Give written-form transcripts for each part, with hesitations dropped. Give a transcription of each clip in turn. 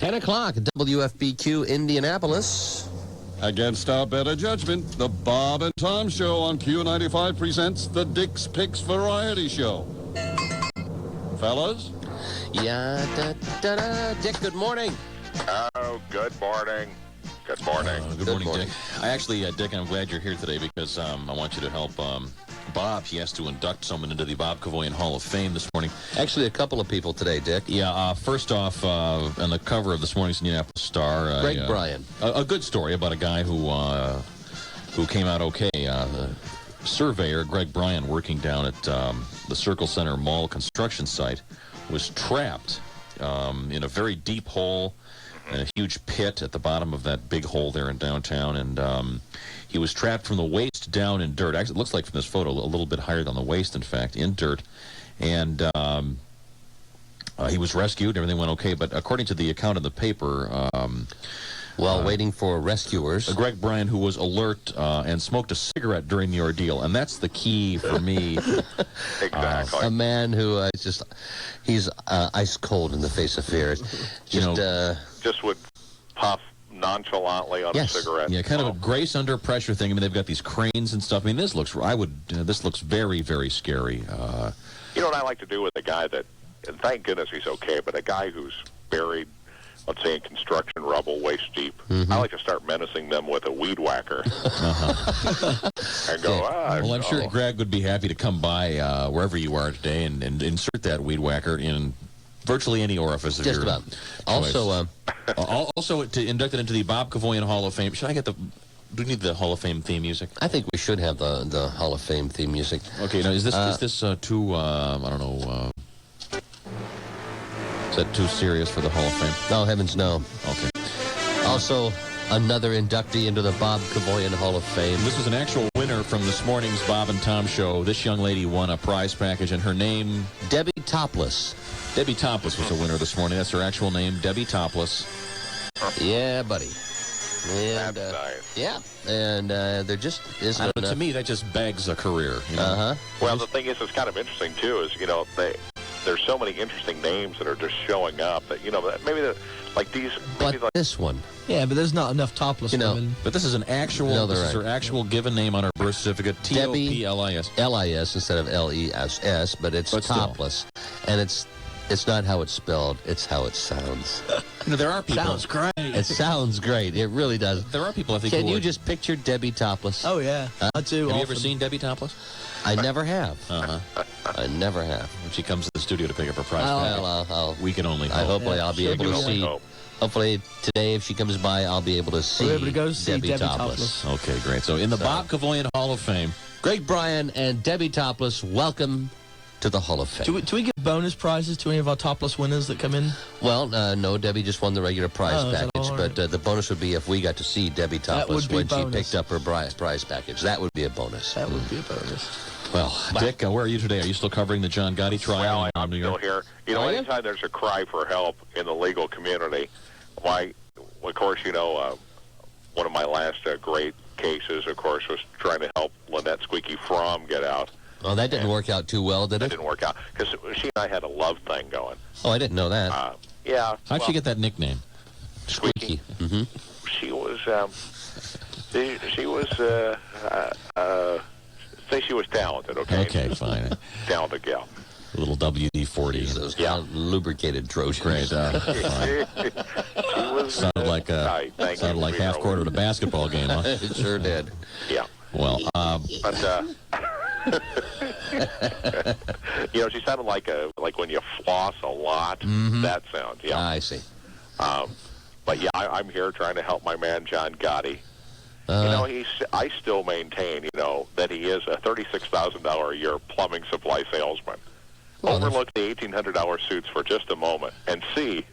10 o'clock, WFBQ, Indianapolis. Against our better judgment, the Bob and Tom Show on Q95 presents the Dick's Picks Variety Show. Fellas? Yeah, Dick, good morning. Oh, good morning. Good morning. Good morning, Dick. Dick, I'm glad you're here today because I want you to help Bob. He has to induct someone into the Bob Cavoyan Hall of Fame this morning. Actually, a couple of people today, Dick. Yeah, first off, on the cover of this morning's Indianapolis Star, Greg Bryan. A good story about a guy who came out okay. Surveyor Greg Bryan, working down at the Circle Center Mall construction site, was trapped in a very deep hole and a huge pit at the bottom of that big hole there in downtown, and he was trapped from the waist down in dirt. Actually, it looks like from this photo a little bit higher than the waist, in fact, in dirt. And he was rescued. Everything went okay. But according to the account in the paper, while waiting for rescuers, Greg Bryan, who was alert and smoked a cigarette during the ordeal, and that's the key for me. Exactly. A man who he's ice cold in the face of fear. Just would puff nonchalantly on a cigarette. Yeah, kind of a grace under pressure thing. I mean, they've got these cranes and stuff. I mean, this looks very, very scary. You know what I like to do with a guy that, and thank goodness he's okay, but a guy who's buried, let's say, in construction rubble, waist deep, I like to start menacing them with a weed whacker. And go, well, I'm sure Greg would be happy to come by wherever you are today and insert that weed whacker in virtually any orifice of just your about. Choice. Also, to induct it into the Bob Cavoyan Hall of Fame. Should I get do we need the Hall of Fame theme music? I think we should have the Hall of Fame theme music. Okay, now is this too I don't know, is that too serious for the Hall of Fame? No, heavens no. Okay. Also, another inductee into the Bob Cavoyan Hall of Fame. This was an actual winner from this morning's Bob and Tom show. This young lady won a prize package, and her name? Debbie Toplis. Debbie Toplis was a winner this morning. That's her actual name, Debbie Toplis. Yeah, buddy. And, that's nice. Yeah, and there just isn't To me, that just begs a career. You know? Well, the thing is, it's kind of interesting, too, is, there's so many interesting names that are just showing up that, maybe like these. But this one. Yeah, but there's not enough Topless women. But this is an actual, this is her actual given name on her birth certificate, T-O-P-L-I-S. L-I-S instead of L-E-S-S, but it's Topless. And it's not how it's spelled, it's how it sounds. There are people. Sounds great. It sounds great. It really does. There are people, I think, Can you just picture Debbie Topless? Oh, yeah. I do. Have you ever seen Debbie Topless? I never have. I never have. When she comes to the studio to pick up her prize package. We can only hope. Hopefully I'll be able to see. Hopefully today, if she comes by, I'll be able to see, Debbie Toplis. Okay, great. So in the Bob Cavoyan Hall of Fame, Greg Bryan and Debbie Toplis, welcome to the Hall of Fame. Do we give bonus prizes to any of our Topless winners that come in? Well, no, Debbie just won the regular prize package, but the bonus would be if we got to see Debbie Toplis when she picked up her prize package. That would be a bonus. That would be a bonus. Well, Dick, where are you today? Are you still covering the John Gotti trial in New York? I'm still here. Anytime there's a cry for help in the legal community, of course, one of my last great cases, of course, was trying to help Lynette Squeaky Fromm get out. Oh, that didn't work out too well, did it? That didn't work out, because she and I had a love thing going. Oh, I didn't know that. Yeah. How'd she get that nickname? Squeaky. Mm-hmm. She was say she was talented, okay? Okay, fine. Talented gal. A little WD-40. Those lubricated Trojans. Great. Sounded like half court at a basketball game, huh? It sure did. Yeah. Well, she sounded like when you floss a lot. That sound. Yeah. I see. But yeah, I'm here trying to help my man John Gotti. I still maintain, that he is a $36,000 a year plumbing supply salesman. Overlook the $1,800 suits for just a moment and see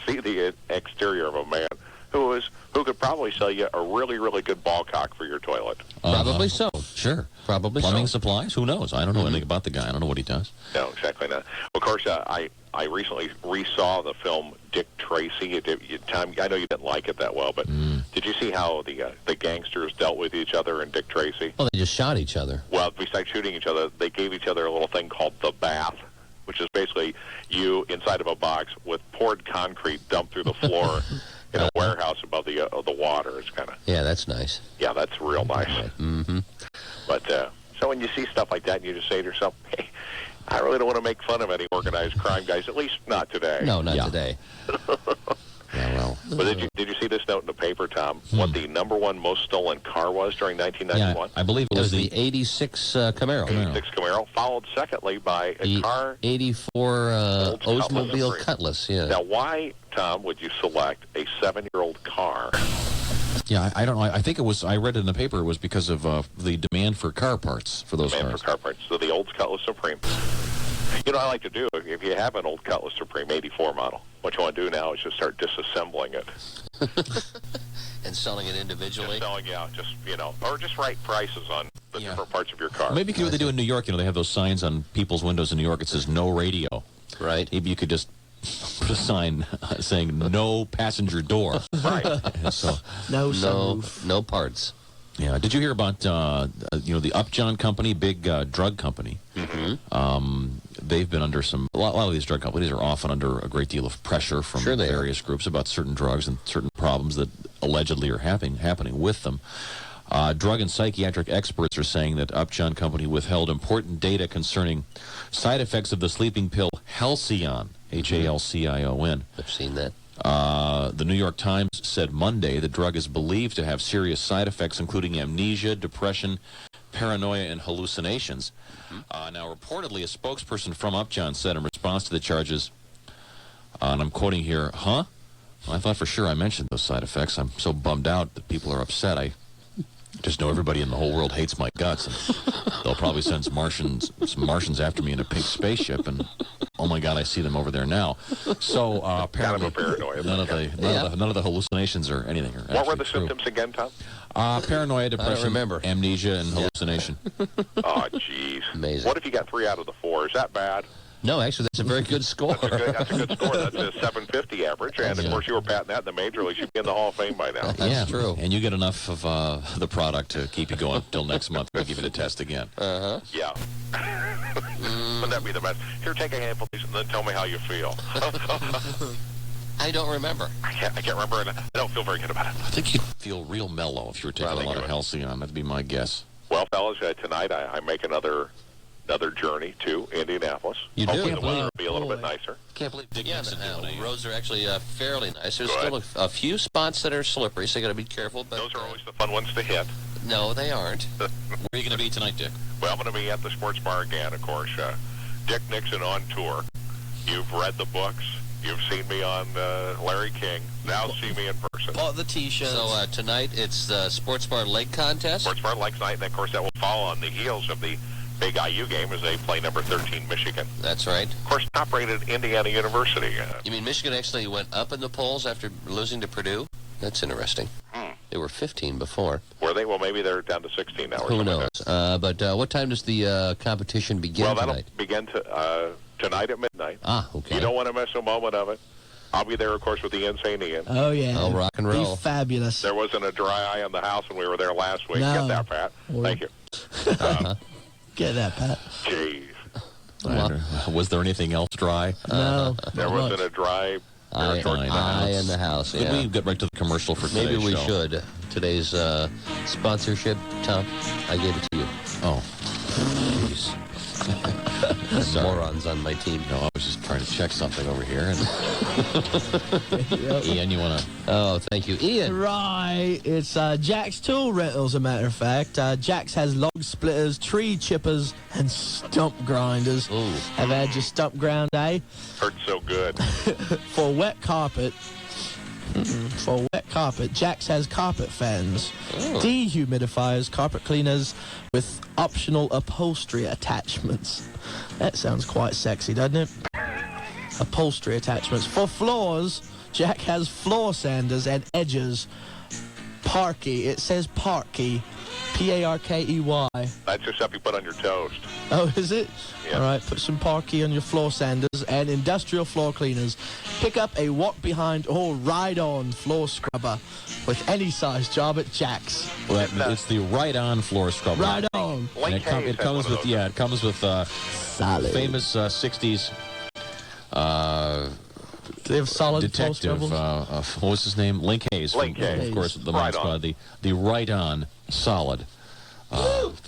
the exterior of a man who could probably sell you a really, really good ball cock for your toilet. Probably so. Sure. Probably plumbing supplies? Who knows? I don't know anything about the guy. I don't know what he does. No, exactly not. Of course, I recently resaw the film Dick Tracy. Tom, I know you didn't like it that well, but did you see how the gangsters dealt with each other in Dick Tracy? Well, they just shot each other. Well, besides shooting each other, they gave each other a little thing called the bath. which is basically you inside of a box with poured concrete dumped through the floor in a warehouse above the water. It's kind of... Yeah, that's nice. Yeah, that's real nice. Mm-hmm. But so when you see stuff like that, and you just say to yourself, hey, I really don't want to make fun of any organized crime guys, at least not today. No, not today. Yeah, well. But did you see this note in the paper, Tom? What the number one most stolen car was during 1991? Yeah, I believe it was the 86 Camaro. 86 Camaro, followed secondly by a car... 84 Oldsmobile Cutlass, yeah. Now, why, Tom, would you select a 7-year-old car? Yeah, I don't know. I think it was, I read it in the paper, it was because of the demand for car parts for those Demand cars. for car parts. So the old Cutlass Supreme. You know what I like to do? If you have an old Cutlass Supreme 84 model, what you want to do now is just start disassembling it. And selling it individually? Or just write prices on the different parts of your car. Maybe you can do what they do in New York. You know, they have those signs on people's windows in New York. It says no radio. Right. Maybe you could just put a sign saying no passenger door. Right. So No sunroof. No parts. Yeah. Did you hear about the Upjohn company, big drug company? Mm-hmm. They've been under a lot of these drug companies are often under a great deal of pressure from various groups about certain drugs and certain problems that allegedly are happening with them. Drug and psychiatric experts are saying that Upjohn company withheld important data concerning side effects of the sleeping pill Halcion, Halcion. I've seen that. The New York Times said Monday the drug is believed to have serious side effects, including amnesia, depression, paranoia, and hallucinations. Now, reportedly, a spokesperson from Upjohn said in response to the charges, and I'm quoting here, Well, I thought for sure I mentioned those side effects. I'm so bummed out that people are upset. I just know everybody in the whole world hates my guts, and they'll probably send some Martians after me in a pink spaceship, and oh my God, I see them over there now. So apparently, none of the hallucinations or anything are What were the true. symptoms again, Tom? Paranoia, depression, amnesia, and hallucination. Oh, jeez. Amazing. What if you got 3 out of the 4? Is that bad? No, actually, that's a very good score. That's a good score. That's a 750 average. And, of course, you were patting that in the major leagues. You'd be in the Hall of Fame by now. That's true. And you get enough of the product to keep you going until next month. We'll give you the test again. Yeah. Wouldn't that be the best? Here, take a handful, please, and then tell me how you feel. I don't remember. I can't remember, and I don't feel very good about it. I think you'd feel real mellow if you were taking a lot of Halcyon. That'd be my guess. Well, fellas, tonight I make another journey to Indianapolis. You do? Hopefully the weather will be a little bit nicer. Can't believe Dick Nixon. The roads are actually fairly nice. There's still a few spots that are slippery, so you got to be careful. But those are always the fun ones to hit. No, they aren't. Where are you going to be tonight, Dick? Well, I'm going to be at the sports bar again, of course. Dick Nixon on tour. You've read the books. You've seen me on Larry King. Now see me in person. Bought the T-shirts. So tonight it's the Sports Bar Leg Contest. Sports Bar Leg Night, and of course that will follow on the heels of the big IU game as they play number 13 Michigan. That's right. Of course, top-rated Indiana University. You mean Michigan actually went up in the polls after losing to Purdue? That's interesting. They were 15 before. Were they? Well, maybe they're down to 16 now. Who knows? But what time does the competition begin tonight? Well, that'll begin tonight at midnight. Ah, okay. You don't want to miss a moment of it. I'll be there, of course, with the Insane Ian. Oh, yeah. Oh, rock and roll. Be fabulous. There wasn't a dry eye on the house when we were there last week. No. Get that, Pat. Thank you. Get that, Pat. Jeez. Was there anything else dry? No. There wasn't a dry eye in the house. Could we get right to the commercial for today's Maybe we show? should. Today's sponsorship, Tom, I gave it to you. Oh, jeez. Morons on my team. No, I was just trying to check something over here. And Ian, you want to? Oh, thank you, Ian. Right. It's Jack's Tool Rentals, as a matter of fact. Jack's has log splitters, tree chippers, and stump grinders. Ooh. Have had your stump ground, eh? Hurt so good. For wet carpet. For wet carpet, Jack's has carpet fans, dehumidifiers, carpet cleaners with optional upholstery attachments. That sounds quite sexy, doesn't it? Upholstery attachments. For floors, Jack has floor sanders and edges. Parkey. It says Parkey. P-A-R-K-E-Y. That's just stuff you put on your toast. Oh, is it? Yeah. All right, put some Parkey on your floor sanders and industrial floor cleaners. Pick up a walk-behind or ride-on floor scrubber with any size job at Jack's. Well, it's the ride-on floor scrubber. Ride-on. And it comes with Solid. famous 60s They have solid detective. What was his name? Link Hayes. Link Hayes. Of course, the Mod Squad. The ride-on solid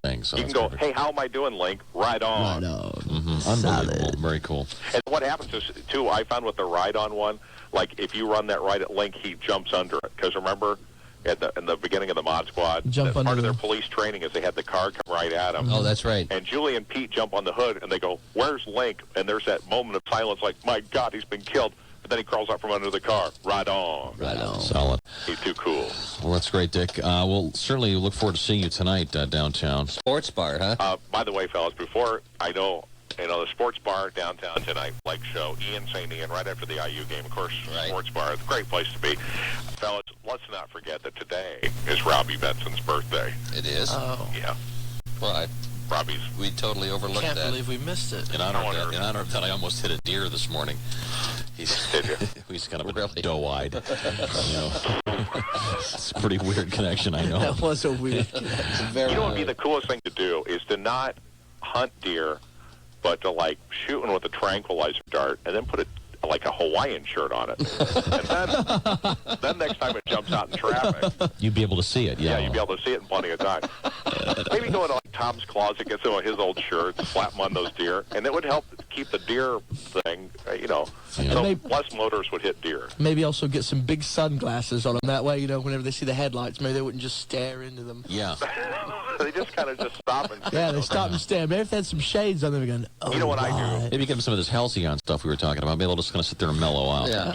thing. So you can go, perfect. hey, how am I doing, Link? Right on. Unbelievable. Solid. Very cool. And what happens is, too, I found with the ride-on one, like if you run that right at Link, he jumps under it. Because remember, in the beginning of the Mod Squad, part of their police training is they had the car come right at him. Oh, that's right. And Julie and Pete jump on the hood, and they go, where's Link? And there's that moment of silence like, my God, he's been killed. But then he crawls out from under the car. Right on. Right on. Solid. He's too cool. Well, that's great, Dick. We'll certainly look forward to seeing you tonight downtown. Sports bar, huh? By the way, fellas, before I know, the sports bar downtown tonight, Lake Show, Ian St. Ian, right after the IU game, of course, sports bar, it's a great place to be. Fellas, let's not forget that today is Robbie Benson's birthday. It is? Oh. Yeah. Well, we totally overlooked Can't that. believe we missed it. In honor of that, I almost hit a deer this morning. Did you? He's kind of really doe-eyed. It's a pretty weird connection, I know. That was a weird connection. You know what would be the coolest thing to do is to not hunt deer, but to, like, shoot one with a tranquilizer dart and then put like a Hawaiian shirt on it. And then next time it jumps out in traffic, you'd be able to see it, yeah. Yeah, you'd be able to see it in plenty of time. Maybe go into like Tom's closet, get some of his old shirts, slap them on those deer, and it would help keep the deer thing, so less motors would hit deer. Maybe also get some big sunglasses on them. That way, whenever they see the headlights, maybe they wouldn't just stare into them. Yeah. They just kind of just stop and Yeah, they stop and stare. Maybe if they had some shades on them, again. Oh, you know what I do? Maybe give him some of this halcyon stuff we were talking about. Maybe they'll just kind of sit there and mellow out. Yeah.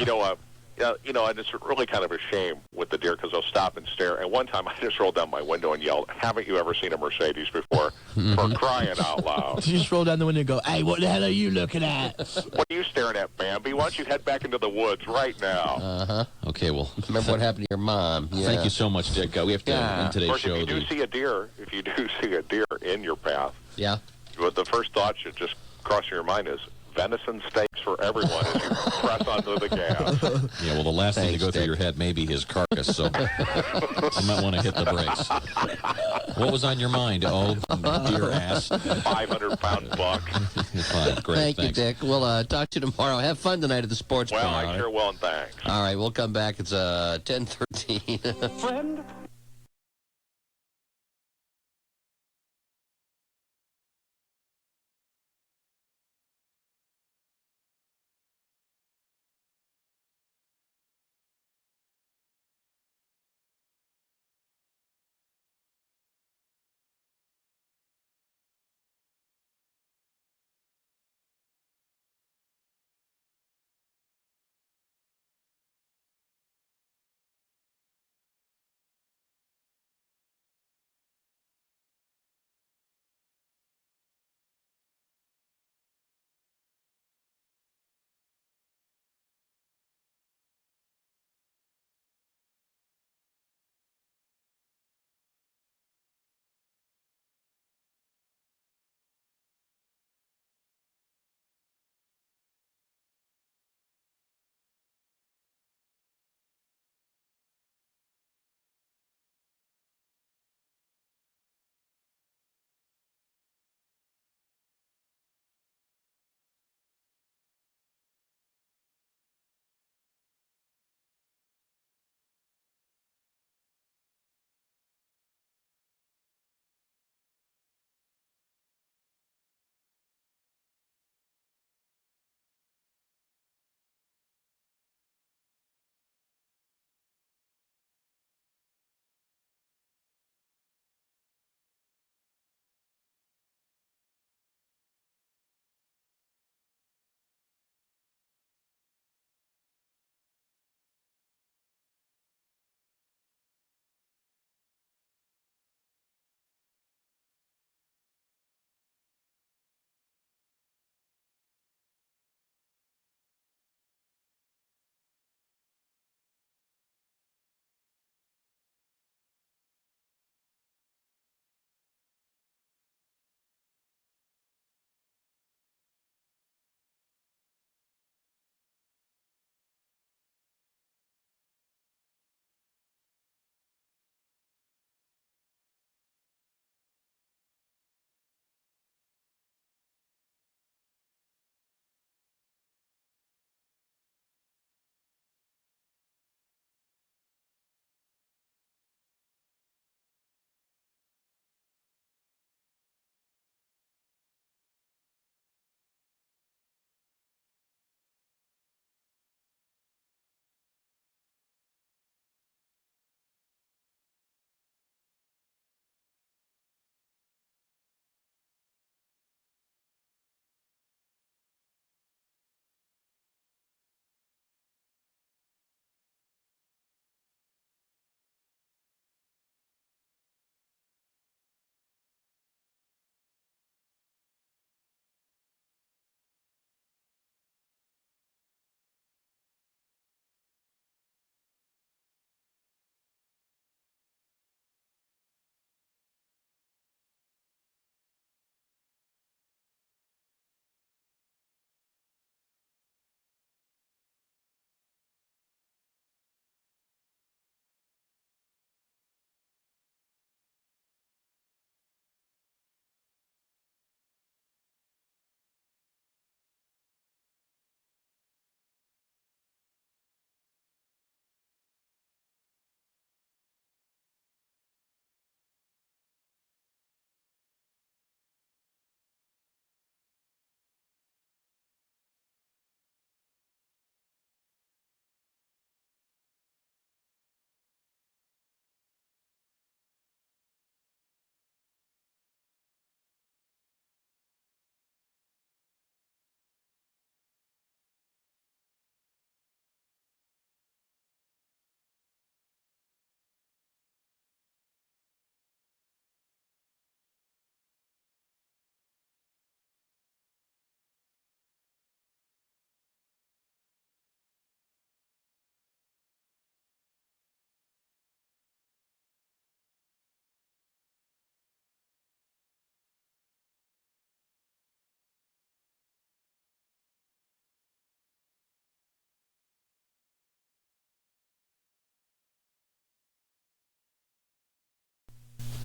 And it's really kind of a shame with the deer because they'll stop and stare. And one time I just rolled down my window and yelled, haven't you ever seen a Mercedes before? For crying out loud. You just roll down the window and go, hey, what the hell are you looking at? What are you staring at, Bambi? Why don't you head back into the woods right now? Uh-huh. Okay, well. Remember what happened to your mom. Yeah. Thank you so much, Dick. We have to end today's Of course, show. if you do see a deer in your path, Yeah. the first thought should just cross your mind is, venison steaks for everyone as you press onto the gas. Yeah, well, the last thing to go through your head may be his carcass, so you might want to hit the brakes. What was on your mind? Oh, dear ass. 500-pound buck. Fine, great, Thank you, thanks. Dick. We'll talk to you tomorrow. Have fun tonight at the sports bar. Well, I sure will, and thanks. All right, we'll come back. It's 10:13. Friend,